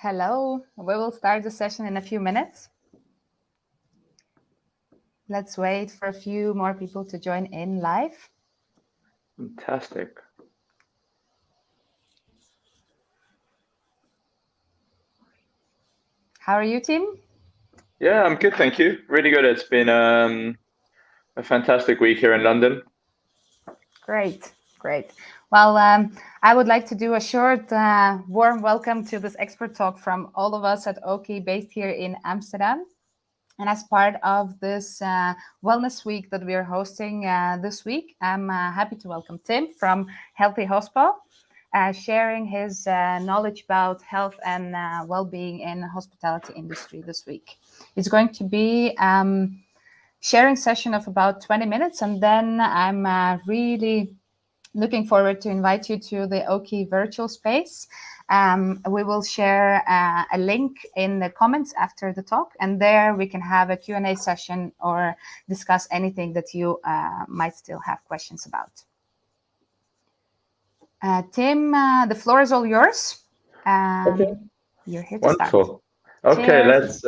Hello, we will start the session in a few minutes. Let's wait for a few more people to join in live. Fantastic. How are you, Tim? Yeah, I'm good, thank you. Really good. It's been a fantastic week here in London. Great. Well, I would like to do a short, warm welcome to this expert talk from all of us at Oki, based here in Amsterdam. And as part of this wellness week that we are hosting this week, I'm happy to welcome Tim from Healthy Hospo, sharing his knowledge about health and well-being in the hospitality industry this week. It's going to be sharing session of about 20 minutes, and then I'm really looking forward to invite you to the Oki virtual space. We will share a link in the comments after the talk, and there we can have a Q&A session or discuss anything that you might still have questions about. Tim, the floor is all yours. Okay. You're here to Wonderful. start. Okay, Cheers.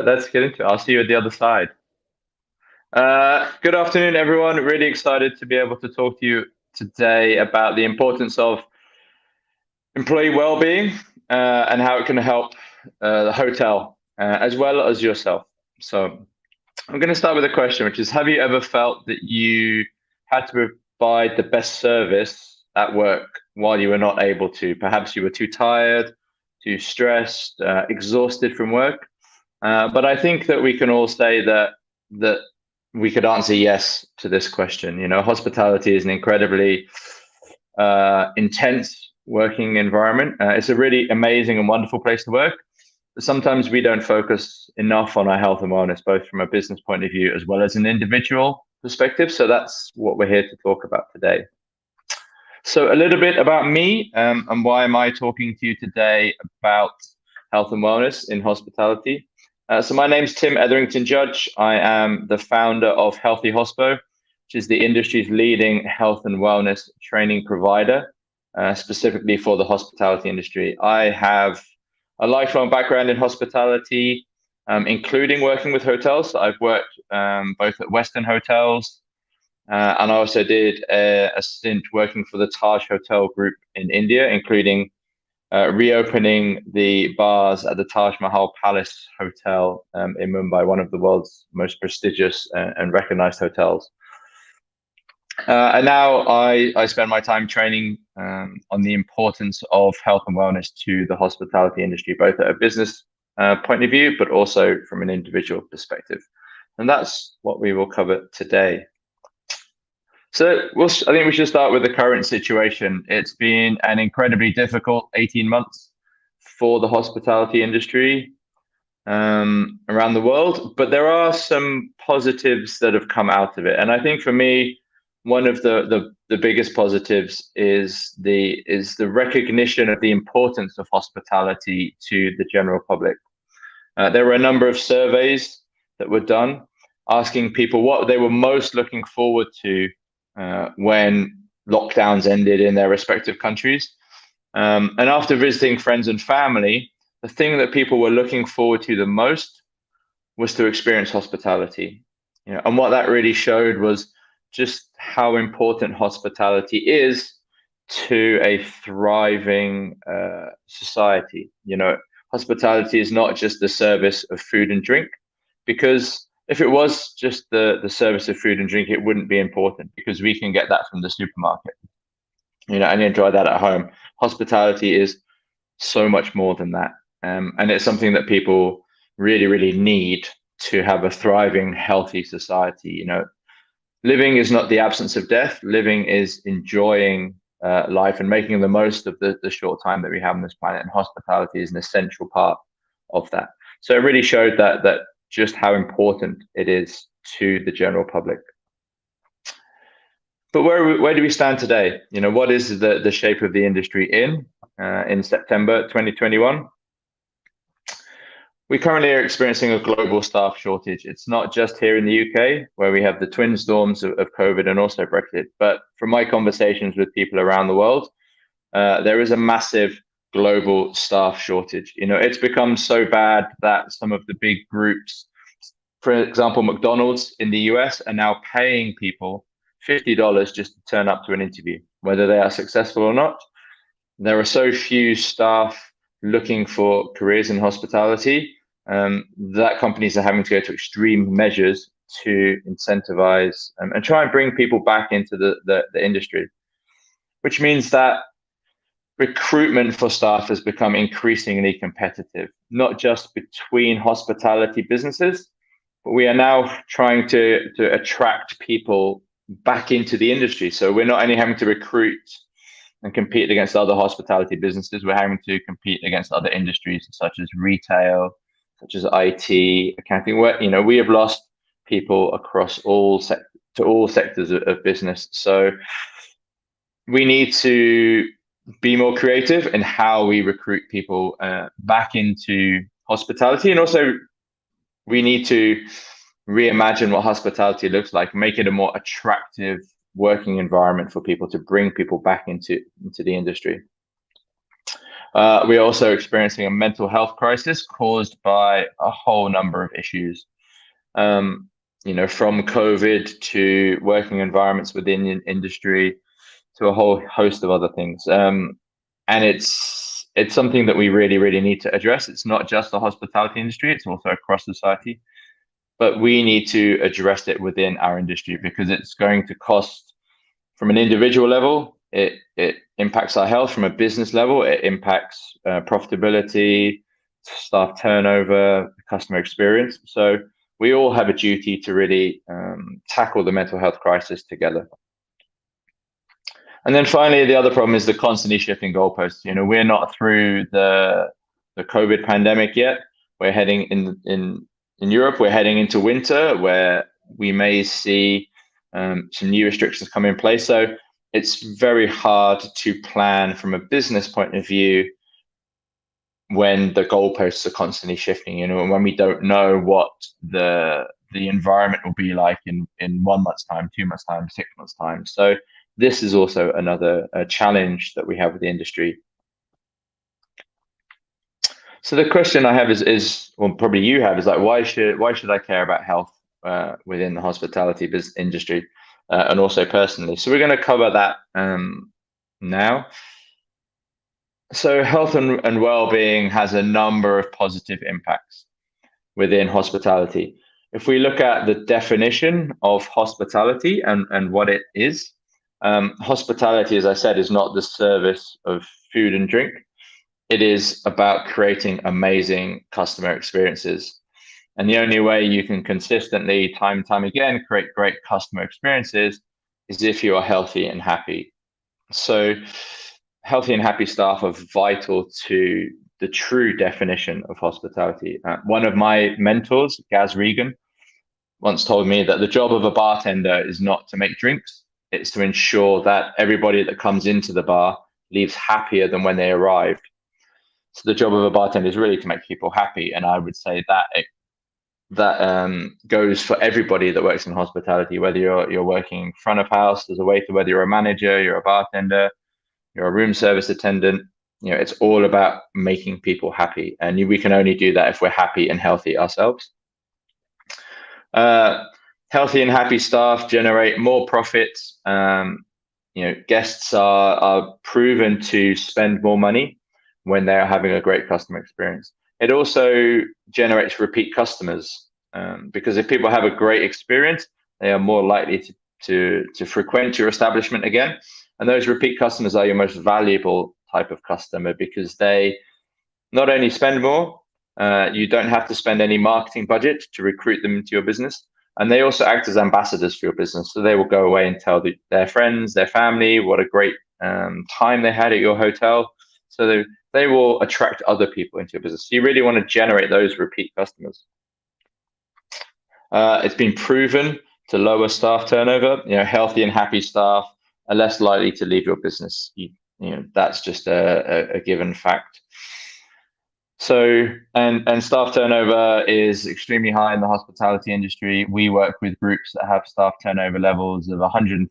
let's get into it. I'll see you at the other side. Good afternoon, everyone. Really excited to be able to talk to you today about the importance of employee well-being and how it can help the hotel as well as yourself. So I'm going to start with a question, which is, have you ever felt that you had to provide the best service at work while you were not able to? Perhaps you were too tired, too stressed, exhausted from work. But I think that we can all say that we could answer yes to this question. You know, hospitality is an incredibly intense working environment. It's a really amazing and wonderful place to work. But sometimes we don't focus enough on our health and wellness, both from a business point of view as well as an individual perspective. So that's what we're here to talk about today. So a little bit about me and why am I talking to you today about health and wellness in hospitality. So my name's Tim Etherington-Judge. I am the founder of Healthy Hospo, which is the industry's leading health and wellness training provider, specifically for the hospitality industry. I have a lifelong background in hospitality, including working with hotels. So I've worked both at Western hotels, and I also did a stint working for the Taj Hotel Group in India, including reopening the bars at the Taj Mahal Palace Hotel in Mumbai, one of the world's most prestigious and recognized hotels. And now I spend my time training on the importance of health and wellness to the hospitality industry, both at a business point of view, but also from an individual perspective. And that's what we will cover today. So I think we should start with the current situation. It's been an incredibly difficult 18 months for the hospitality industry around the world, but there are some positives that have come out of it. And I think for me, one of the biggest positives is the recognition of the importance of hospitality to the general public. There were a number of surveys that were done asking people what they were most looking forward to when lockdowns ended in their respective countries. And after visiting friends and family, the thing that people were looking forward to the most was to experience hospitality. You know, and what that really showed was just how important hospitality is to a thriving society. You know, hospitality is not just the service of food and drink, because if it was just the service of food and drink, it wouldn't be important, because we can get that from the supermarket, you know, and enjoy that at home. Hospitality is so much more than that. And it's something that people really, really need to have a thriving, healthy society. You know, living is not the absence of death. Living is enjoying life and making the most of the short time that we have on this planet. And hospitality is an essential part of that. So it really showed that just how important it is to the general public. But where do we stand today? You know, what is the shape of the industry in September 2021? We currently are experiencing a global staff shortage. It's not just here in the UK, where we have the twin storms of COVID and also Brexit, but from my conversations with people around the world, there is a massive global staff shortage. It's become so bad that some of the big groups, for example, McDonald's in the US, are now paying people $50 just to turn up to an interview, whether they are successful or not. There are so few staff looking for careers in hospitality that companies are having to go to extreme measures to incentivize and try and bring people back into the industry, which means that recruitment for staff has become increasingly competitive, not just between hospitality businesses, but we are now trying to attract people back into the industry. So we're not only having to recruit and compete against other hospitality businesses, we're having to compete against other industries such as retail, such as IT, accounting. Where we have lost people across all sectors of business. So we need to be more creative in how we recruit people back into hospitality, and also we need to reimagine what hospitality looks like, make it a more attractive working environment for people to bring people back into the industry. We're also experiencing a mental health crisis caused by a whole number of issues, from COVID to working environments within the industry to a whole host of other things. And it's something that we really, really need to address. It's not just the hospitality industry, it's also across society. But we need to address it within our industry because it's going to cost from an individual level. It impacts our health. From a business level, it impacts profitability, staff turnover, customer experience. So we all have a duty to really tackle the mental health crisis together. And then finally, the other problem is the constantly shifting goalposts. We're not through the COVID pandemic yet. We're heading in Europe, we're heading into winter where we may see some new restrictions come in place. So it's very hard to plan from a business point of view when the goalposts are constantly shifting, and when we don't know what the environment will be like in 1 month's time, 2 months' time, 6 months' time. So this is also another challenge that we have with the industry. So the question I have is, well, probably you have, is like, why should I care about health within the hospitality industry, and also personally? So we're going to cover that now. So health and well-being has a number of positive impacts within hospitality. If we look at the definition of hospitality and what it is, hospitality, as I said, is not the service of food and drink. It is about creating amazing customer experiences. And the only way you can consistently, time and time again, create great customer experiences is if you are healthy and happy. So healthy and happy staff are vital to the true definition of hospitality. One of my mentors, Gaz Regan, once told me that the job of a bartender is not to make drinks. It's to ensure that everybody that comes into the bar leaves happier than when they arrived. So the job of a bartender is really to make people happy. And I would say that that goes for everybody that works in hospitality, whether you're working front of house as a waiter, whether you're a manager, you're a bartender, you're a room service attendant. It's all about making people happy. And we can only do that if we're happy and healthy ourselves. Healthy and happy staff generate more profits. Guests are proven to spend more money when they are having a great customer experience. It also generates repeat customers, because if people have a great experience, they are more likely to frequent your establishment again. And those repeat customers are your most valuable type of customer because they not only spend more, you don't have to spend any marketing budget to recruit them into your business. And they also act as ambassadors for your business. So they will go away and tell their friends, their family, what a great time they had at your hotel. So they will attract other people into your business. So you really want to generate those repeat customers. It's been proven to lower staff turnover. Healthy and happy staff are less likely to leave your business. That's just a given fact. So, and staff turnover is extremely high in the hospitality industry. We work with groups that have staff turnover levels of 130%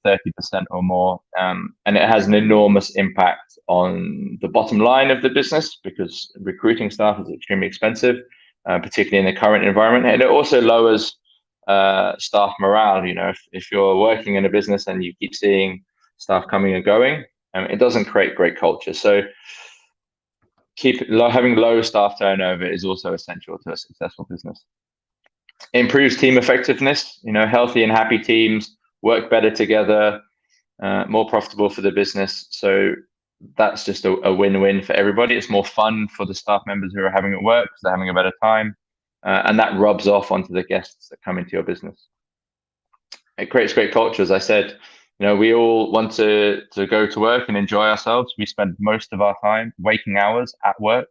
or more, and it has an enormous impact on the bottom line of the business because recruiting staff is extremely expensive, particularly in the current environment, and it also lowers staff morale. You know, if you're working in a business and you keep seeing staff coming and going, it doesn't create great culture. So having low staff turnover is also essential to a successful business. Improves team effectiveness. You know, healthy and happy teams work better together, more profitable for the business. So that's just a win-win for everybody. It's more fun for the staff members who are having it work because they're having a better time, and that rubs off onto the guests that come into your business. It creates great culture, as I said. You know, we all want to go to work and enjoy ourselves. We spend most of our time, waking hours, at work.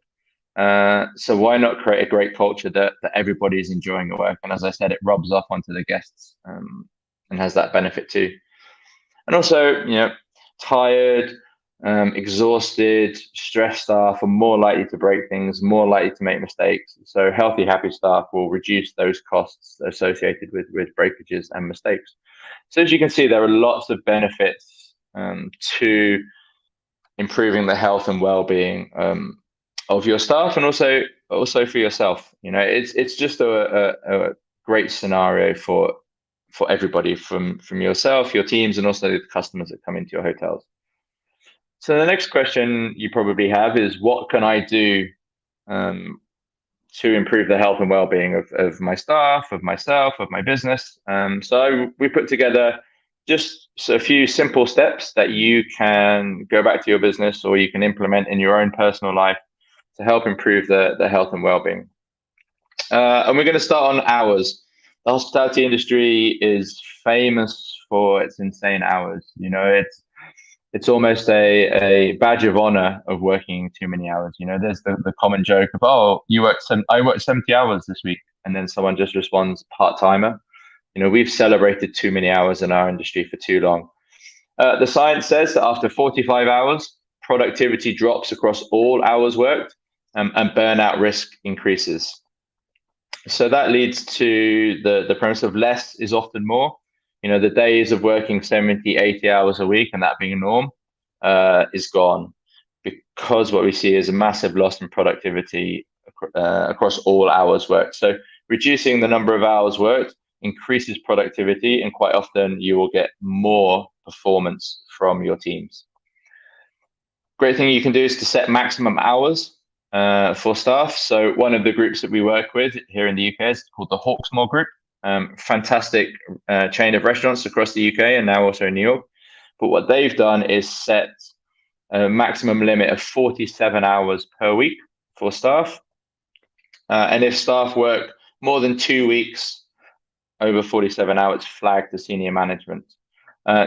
So why not create a great culture that everybody is enjoying at work? And as I said, it rubs off onto the guests, and has that benefit too. And also, you know, tired, exhausted, stressed staff are more likely to break things, more likely to make mistakes. So healthy, happy staff will reduce those costs associated with breakages and mistakes. So as you can see, there are lots of benefits to improving the health and well-being of your staff, and also for yourself. You know, it's just a great scenario for everybody, from yourself, your teams, and also the customers that come into your hotels. So the next question you probably have is, what can I do to improve the health and well-being of my staff, of myself, of my business? So we put together just a few simple steps that you can go back to your business or you can implement in your own personal life to help improve the health and well-being. And we're going to start on hours. The hospitality industry is famous for its insane hours. You know, it's almost a badge of honor of working too many hours. You know, there's the common joke of, oh, I worked 70 hours this week, and then someone just responds, part-timer. You know, we've celebrated too many hours in our industry for too long. The science says that after 45 hours, productivity drops across all hours worked, and burnout risk increases. So that leads to the premise of less is often more. You know, the days of working 70, 80 hours a week and that being a norm is gone, because what we see is a massive loss in productivity across all hours worked. So reducing the number of hours worked increases productivity, and quite often you will get more performance from your teams. Great thing you can do is to set maximum hours for staff. So one of the groups that we work with here in the UK is called the Hawksmoor Group. Fantastic chain of restaurants across the UK and now also in New York. But what they've done is set a maximum limit of 47 hours per week for staff. And if staff work more than 2 weeks over 47 hours, flagged to senior management.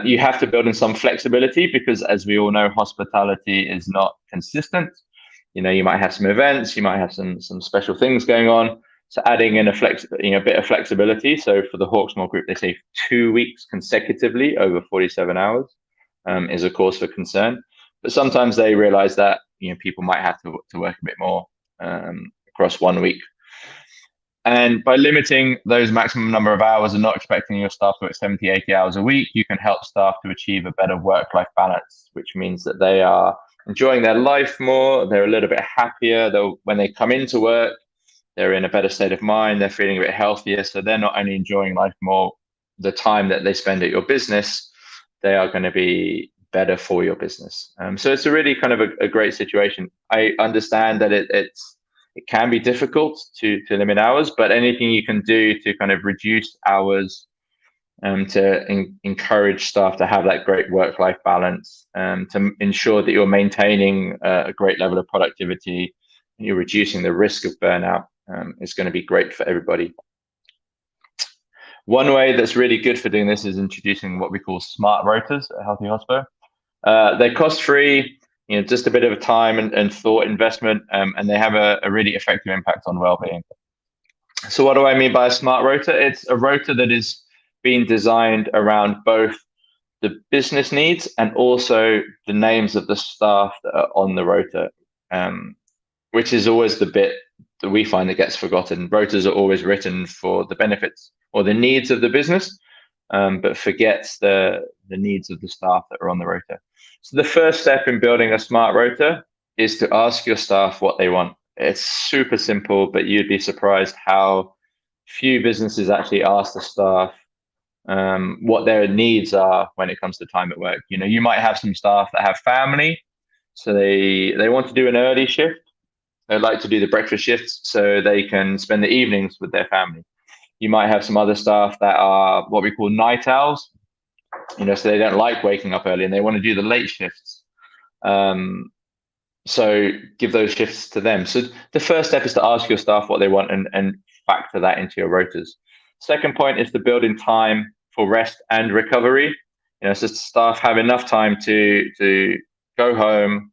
You have to build in some flexibility because, as we all know, hospitality is not consistent. You know, you might have some events, you might have some special things going on. So adding in a bit of flexibility. So for the Hawksmoor Group, they say 2 weeks consecutively over 47 hours is a cause for concern. But sometimes they realize that, you know, people might have to work a bit more across 1 week. And by limiting those maximum number of hours and not expecting your staff to work 70, 80 hours a week, you can help staff to achieve a better work-life balance, which means that they are enjoying their life more, they're a little bit happier. When they come into work, they're in a better state of mind, they're feeling a bit healthier. So they're not only enjoying life more, the time that they spend at your business, they are going to be better for your business. So it's a really kind of a great situation. I understand that it can be difficult to limit hours, but anything you can do to kind of reduce hours to encourage staff to have that great work-life balance, to ensure that you're maintaining a great level of productivity and you're reducing the risk of burnout, is going to be great for everybody. One way that's really good for doing this is introducing what we call smart rotas at Healthy Hospo. They're cost-free, you know, just a bit of a time and thought investment, and they have a really effective impact on well-being. So what do I mean by a smart rota? It's a rota that is being designed around both the business needs and also the names of the staff that are on the rota. which is always the bit that we find that gets forgotten. Rotas are always written for the benefits or the needs of the business, but forgets the needs of the staff that are on the rota. So the first step in building a smart rota is to ask your staff what they want. It's super simple, but you'd be surprised how few businesses actually ask the staff what their needs are when it comes to time at work. You know, you might have some staff that have family, so they want to do an early shift. They like to do the breakfast shifts so they can spend the evenings with their family. You might have some other staff that are what we call night owls, you know, so they don't like waking up early and they want to do the late shifts. So give those shifts to them. So the first step is to ask your staff what they want and factor that into your rotas. Second point is to build in time for rest and recovery. You know, so staff have enough time to go home,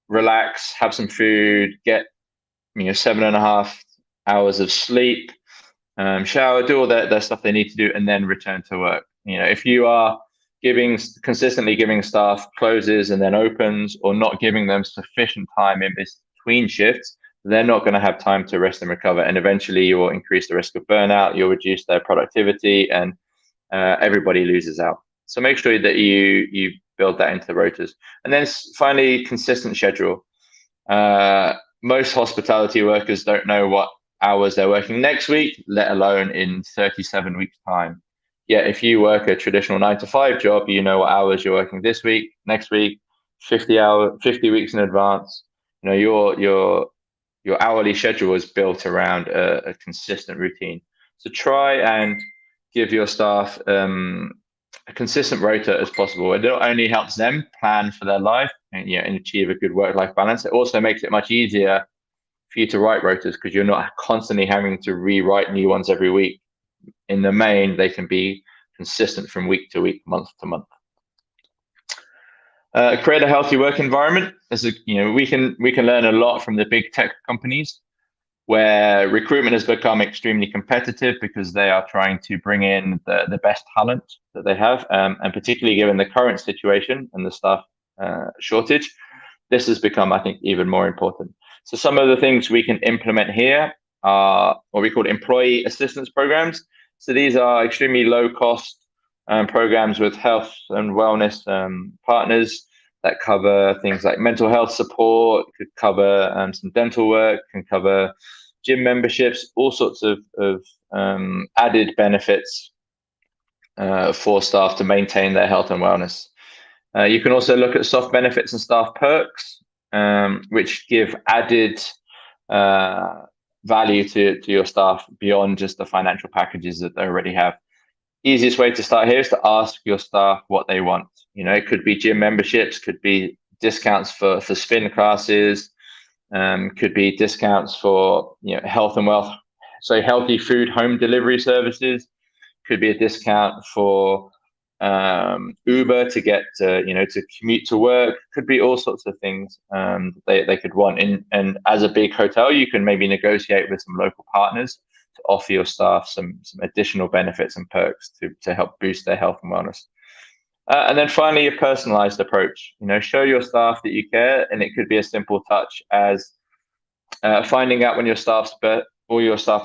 relax, have some food, get 7.5 hours of sleep, shower, do all their stuff they need to do, and then return to work. You know, if you are consistently giving staff closes and then opens, or not giving them sufficient time in between shifts, they're not going to have time to rest and recover, and eventually you will increase the risk of burnout. You'll reduce their productivity, and everybody loses out. So make sure that you build that into the rotas. And then finally, consistent schedule. Most hospitality workers don't know what hours they're working next week, let alone in 37 weeks' time. Yeah, if you work a traditional 9-to-5 job, you know what hours you're working this week, next week, 50 weeks in advance. You know, your hourly schedule is built around a consistent routine. So try and give your staff a consistent rota as possible. It not only helps them plan for their life and achieve a good work-life balance, it also makes it much easier for you to write rotas, because you're not constantly having to rewrite new ones every week. In the main, they can be consistent from week to week, month to month. Create a healthy work environment. We can learn a lot from the big tech companies, where recruitment has become extremely competitive because they are trying to bring in the best talent that they have, and particularly given the current situation and the staff shortage, this has become, I think, even more important. So some of the things we can implement here are what we call employee assistance programs. So these are extremely low cost programs with health and wellness partners that cover things like mental health support, could cover some dental work, can cover gym memberships, all sorts of added benefits for staff to maintain their health and wellness. You can also look at soft benefits and staff perks, which give added value to your staff beyond just the financial packages that they already have. Easiest way to start here is to ask your staff what they want. You know, it could be gym memberships, could be discounts for spin classes, could be discounts for health and wealth, so healthy food home delivery services, could be a discount for Uber to get to commute to work, could be all sorts of things they could want. And as a big hotel, you can maybe negotiate with some local partners to offer your staff some additional benefits and perks to help boost their health and wellness. And then finally, a personalized approach. Show your staff that you care, and it could be a simple touch as finding out when your staff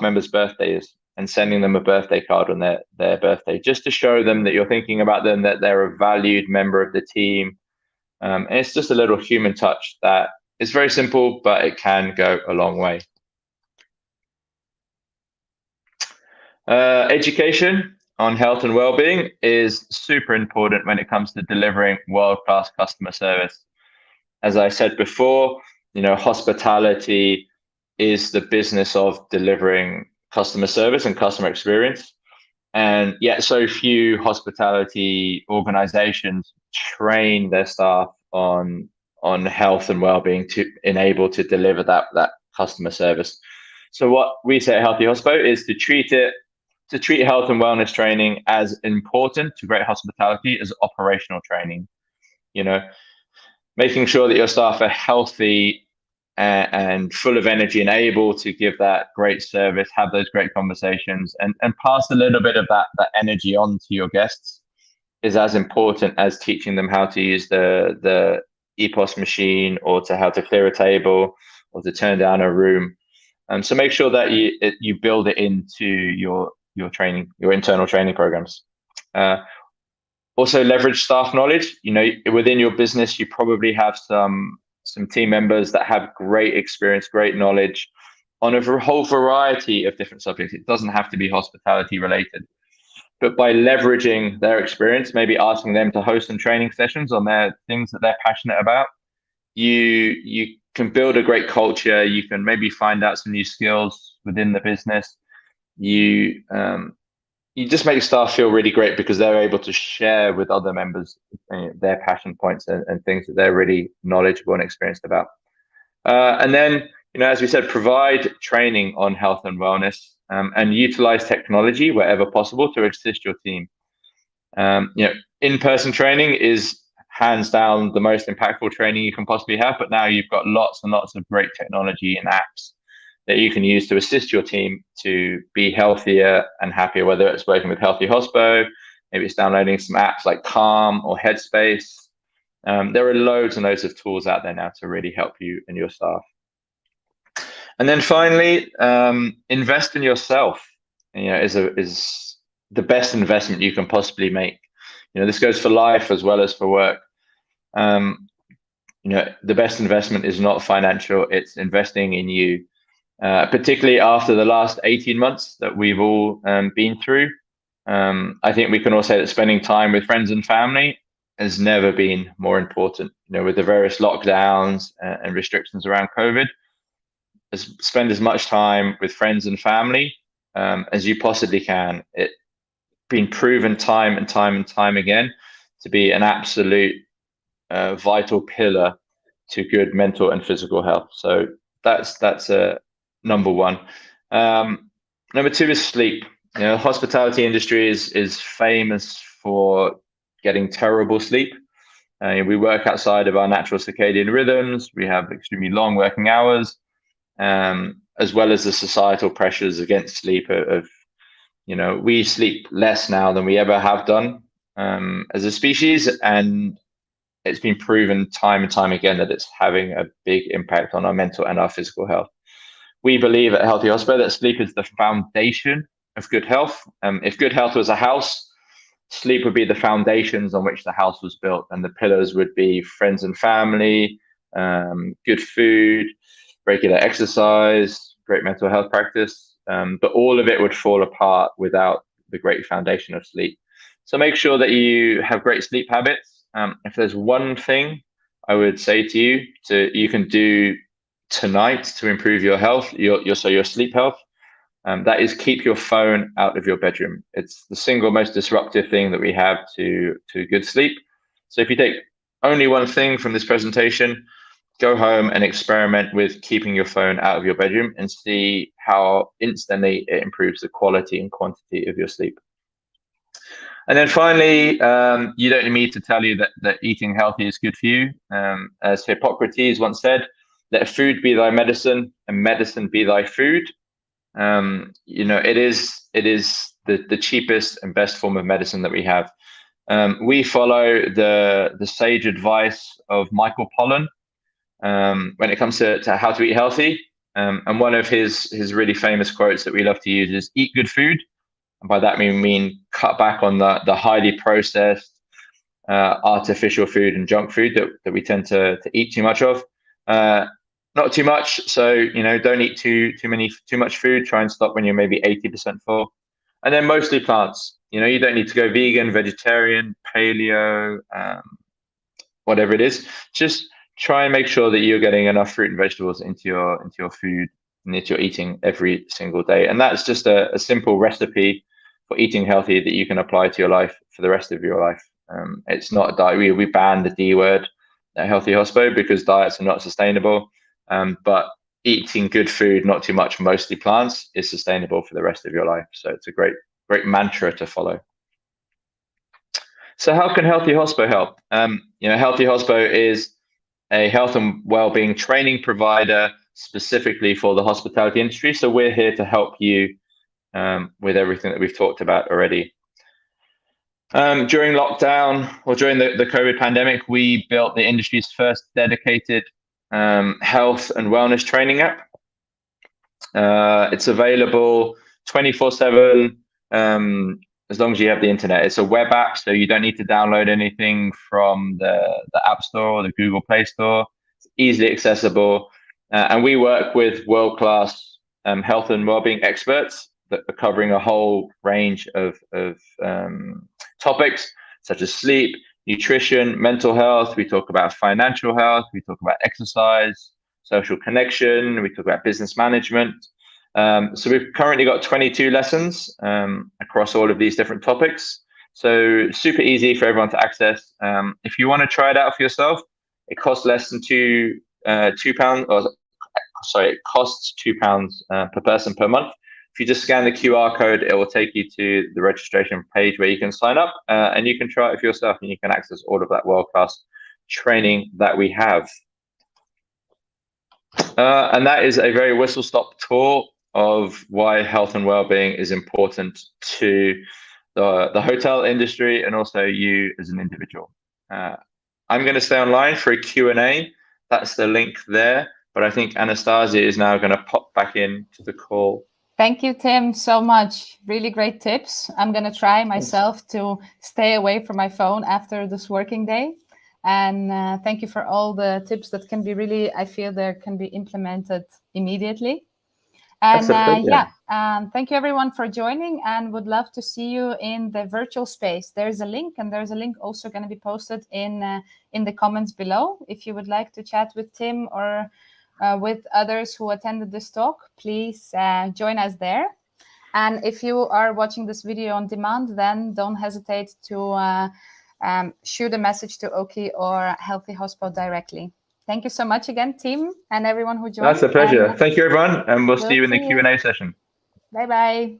members' birthday is, and sending them a birthday card on their birthday, just to show them that you're thinking about them, that they're a valued member of the team. And it's just a little human touch that is very simple, but it can go a long way. Education on health and well-being is super important when it comes to delivering world-class customer service. As I said before, hospitality is the business of delivering customer service and customer experience. And yet so few hospitality organizations train their staff on health and well-being to enable to deliver that customer service. So what we say at Healthy Hospo is to treat health and wellness training as important to great hospitality as operational training. Making sure that your staff are healthy and full of energy and able to give that great service, have those great conversations, and pass a little bit of that energy on to your guests is as important as teaching them how to use the EPOS machine, or to how to clear a table, or to turn down a room. So make sure that you build it into your training, your internal training programs. Also leverage staff knowledge. Within your business, you probably have some team members that have great experience, great knowledge on a whole variety of different subjects. It doesn't have to be hospitality related, but by leveraging their experience, maybe asking them to host some training sessions on their things that they're passionate about, you can build a great culture. You can maybe find out some new skills within the business. You just make staff feel really great because they're able to share with other members their passion points and things that they're really knowledgeable and experienced about. And then, as we said, provide training on health and wellness, and utilize technology wherever possible to assist your team. In-person training is hands down the most impactful training you can possibly have, but now you've got lots and lots of great technology and apps that you can use to assist your team to be healthier and happier, whether it's working with Healthy Hospo, maybe it's downloading some apps like Calm or Headspace. There are loads and loads of tools out there now to really help you and your staff. And then finally, invest in yourself. Is the best investment you can possibly make. This goes for life as well as for work. The best investment is not financial; it's investing in you. Particularly after the last 18 months that we've all been through, I think we can all say that spending time with friends and family has never been more important. With the various lockdowns and restrictions around COVID, spend as much time with friends and family as you possibly can. It's been proven time and time again to be an absolute vital pillar to good mental and physical health. So that's a number one. Number two is sleep. The hospitality industry is famous for getting terrible sleep. We work outside of our natural circadian rhythms. We have extremely long working hours, as well as the societal pressures against sleep we sleep less now than we ever have done as a species, and it's been proven time and time again that it's having a big impact on our mental and our physical health. We believe at Healthy Hospo that sleep is the foundation of good health. If good health was a house, sleep would be the foundations on which the house was built, and the pillars would be friends and family, good food, regular exercise, great mental health practice. But all of it would fall apart without the great foundation of sleep. So make sure that you have great sleep habits. If there's one thing I would say to you you can do tonight to improve your health, your sleep health, that is keep your phone out of your bedroom. It's the single most disruptive thing that we have to good sleep. So if you take only one thing from this presentation, go home and experiment with keeping your phone out of your bedroom and see how instantly it improves the quality and quantity of your sleep. And then finally, you don't need me to tell you that eating healthy is good for you. As Hippocrates once said, let food be thy medicine and medicine be thy food. It is the cheapest and best form of medicine that we have. We follow the sage advice of Michael Pollan when it comes to how to eat healthy. And one of his really famous quotes that we love to use is eat good food. And by that we mean cut back on the highly processed, artificial food and junk food that we tend to eat too much of. Not too much. So, don't eat too much food. Try and stop when you're maybe 80% full. And then mostly plants. You don't need to go vegan, vegetarian, paleo, whatever it is. Just try and make sure that you're getting enough fruit and vegetables into your food and that you're eating every single day. And that's just a simple recipe for eating healthy that you can apply to your life for the rest of your life. It's not a diet. We ban the D word at Healthy Hospo because diets are not sustainable. But eating good food, not too much, mostly plants, is sustainable for the rest of your life. So it's a great mantra to follow. So how can Healthy Hospo help? Healthy Hospo is a health and wellbeing training provider specifically for the hospitality industry. So we're here to help you with everything that we've talked about already. During lockdown or during the COVID pandemic, we built the industry's first dedicated health and wellness training app. It's available 24/7 as long as you have the internet. It's a web app, so you don't need to download anything from the App Store or the Google Play Store. It's easily accessible. And we work with world-class health and wellbeing experts that are covering a whole range of topics, such as sleep, nutrition, mental health. We talk about financial health. We talk about exercise, social connection. We talk about business management. So we've currently got 22 lessons across all of these different topics. So super easy for everyone to access. If you want to try it out for yourself, it costs less than £2, or sorry, it costs £2 per person per month. If you just scan the QR code, it will take you to the registration page where you can sign up and you can try it for yourself, and you can access all of that world-class training that we have. And that is a very whistle-stop tour of why health and well-being is important to the hotel industry and also you as an individual. I'm going to stay online for a Q&A. That's the link there. But I think Anastasia is now going to pop back into the call. Thank you, Tim, so much. Really great tips. I'm going to try myself to stay away from my phone after this working day. And thank you for all the tips that can be really, I feel there can be implemented immediately. And thank you everyone for joining, and would love to see you in the virtual space. There's a link, and there's a link also going to be posted in the comments below. If you would like to chat with Tim or with others who attended this talk, please join us there. And if you are watching this video on demand, then don't hesitate to shoot a message to Oki or Healthy Hospo directly. Thank you so much again, Tim, and everyone who joined. That's a pleasure. Thank you, everyone, and we'll see you in the Q&A session. Bye-bye.